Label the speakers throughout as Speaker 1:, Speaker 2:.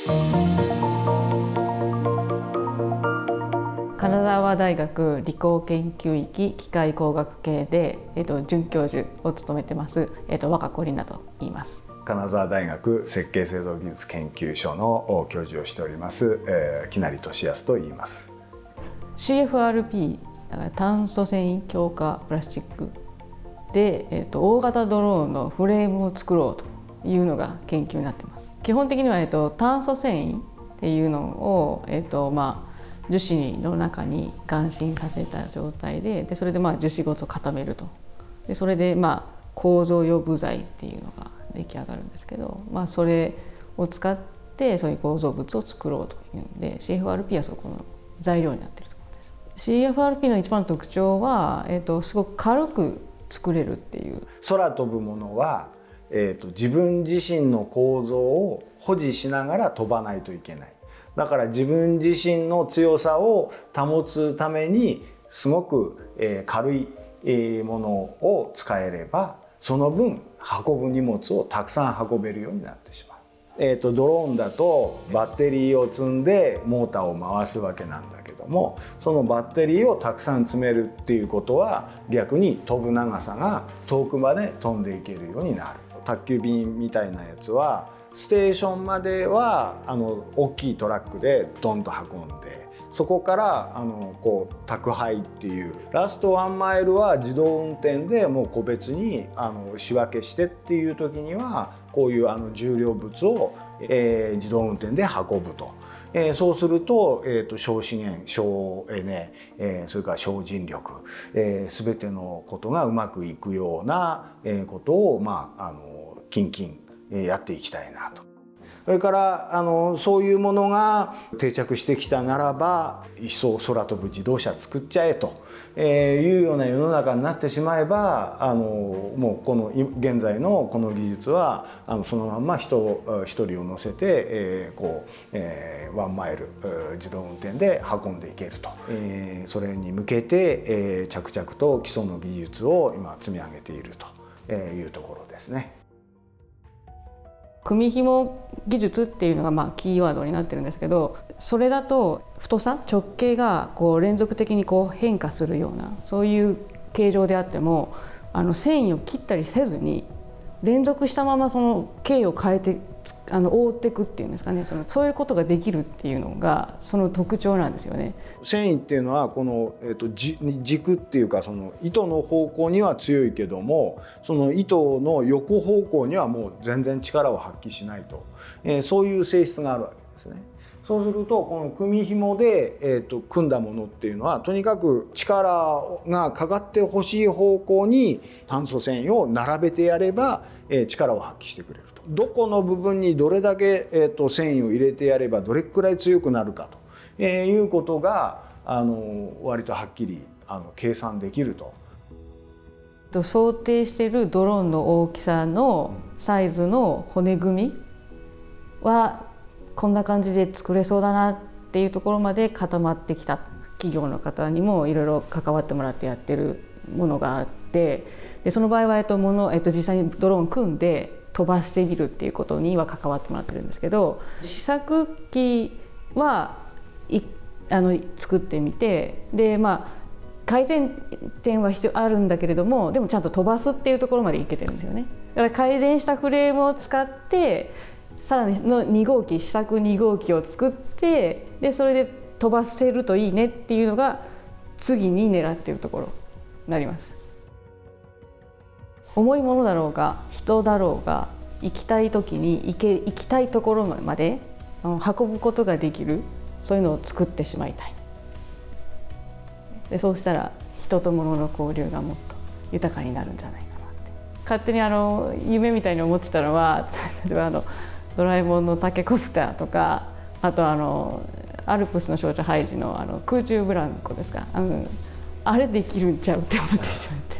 Speaker 1: 金沢大学理工研究域機械工学系で、准教授を務めてます、若子里奈と言います。
Speaker 2: 金沢大学設計製造技術研究所の教授をしております、木成俊康と言います。
Speaker 1: CFRP だから炭素繊維強化プラスチックで、大型ドローンのフレームを作ろうというのが研究になってます。基本的には、炭素繊維っていうのを、樹脂の中に含浸させた状態で、それで樹脂ごと固めると。でそれで構造用部材っていうのが出来上がるんですけど、それを使ってそういう構造物を作ろうというんで CFRP はそこの材料になっているところです。CFRP の一番の特徴は、すごく軽く作れるっていう。
Speaker 2: 空飛ぶものは、自分自身の構造を保持しながら飛ばないといけない。だから自分自身の強さを保つためにすごく軽いものを使えれば、その分運ぶ荷物をたくさん運べるようになってしまう。ドローンだとバッテリーを積んでモーターを回すわけなんだけども、そのバッテリーをたくさん積めるっていうことは逆に飛ぶ長さが遠くまで飛んでいけるようになる。宅急便みたいなやつはステーションまでは大きいトラックでドンと運んで、そこから宅配っていうラストワンマイルは自動運転でもう個別に仕分けしてっていう時にはこういう重量物を、自動運転で運ぶと。そうすると、省資源、省エネ、それから省人力、全てのことがうまくいくようなことを近々やっていきたいなと。それからそういうものが定着してきたならば、一層空飛ぶ自動車作っちゃえというような世の中になってしまえば、もうこの現在のこの技術はそのまんま人一人を乗せてワンマイル自動運転で運んでいけると、それに向けて着々と基礎の技術を今積み上げているというところですね。
Speaker 1: 組紐技術っていうのがキーワードになってるんですけど、それだと太さ直径が連続的に変化するようなそういう形状であっても繊維を切ったりせずに連続したままその径を変えて覆っていくっていうんですかね、そういうことができるっていうのがその特徴なんですよね。
Speaker 2: 繊維っていうのはこの、軸っていうかその糸の方向には強いけども、その糸の横方向にはもう全然力を発揮しないと、そういう性質があるわけですね。そうするとこの組紐で、組んだものっていうのはとにかく力がかかってほしい方向に炭素繊維を並べてやれば、力を発揮してくれると。どこの部分にどれだけ、繊維を入れてやればどれくらい強くなるかと、いうことが割とはっきり計算できると。
Speaker 1: 想定しているドローンの大きさのサイズの骨組みはこんな感じで作れそうだなっていうところまで固まってきた企業の方にもいろいろ関わってもらってやってるものがあって、でその場合は実際にドローン組んで飛ばしてみるっていうことには関わってもらってるんですけど、試作機は作ってみて、で改善点はあるんだけれども、でもちゃんと飛ばすっていうところまでいけてるんですよね。だから改善したフレームを使ってさらにの2号機試作2号機を作って、でそれで飛ばせるといいねっていうのが次に狙っているところになります。重いものだろうが人だろうが行きたい時に行きたいところまで運ぶことができる、そういうのを作ってしまいたい。でそうしたら人と物の交流がもっと豊かになるんじゃないかなって勝手に夢みたいに思ってたのは例えばドラえもんのタケコプターとか、あとアルプスの少女ハイジの空中ブランコですか、あれできるんちゃうって思ってしまって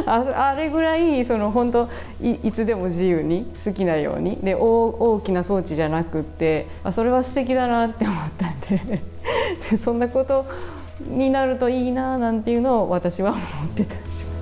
Speaker 1: あれぐらい本当 いつでも自由に好きなようにで大きな装置じゃなくってそれは素敵だなって思ったんでそんなことになるといいななんていうのを私は思ってたりします。